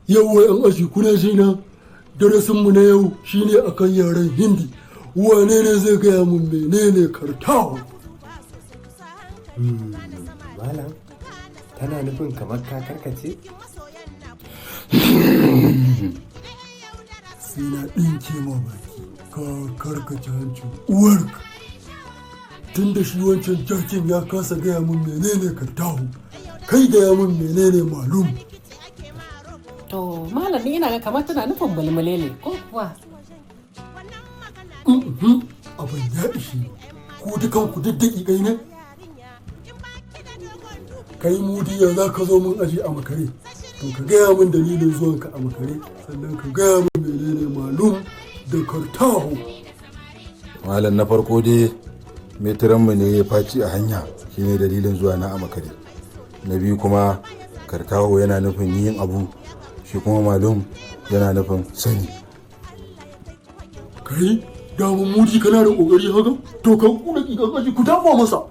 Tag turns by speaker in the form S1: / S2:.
S1: Yawwa yan aji kuna jina, darasinmu na yau shine akan yaren Hindi. Wane ne zai gaya mun menene kartahu?
S2: Malam, tana nufin kamar ka karkace?
S1: Sai na ɗinke ma baki ka karkace hancin uwarka. Tun da shi wancan jakin ya kasa gaya mun menene kartahu, kai gaya mun menene malum.
S3: To malam ni ina ga kamar tana nufin bulmule ne ko kuwa?
S1: Abin ya ishi ku dukanku duk daƙiƙai ne? Kai mudiya za ka zo mun aji a makare, to ka gaya min dalilin zuwanka a makare, sannan ka gaya min menene malum da kartahu.
S4: Malam na farko dai metiranmu ne ya faci a hanya, shine dalilin zuwa na a makare. Na biyu kuma kartahu yana nufin yin abu, shi kuma malum yana nufin sani.
S1: Kai damun mudi kana da kokari haka, to kan kuna ki aji ku dafa masa.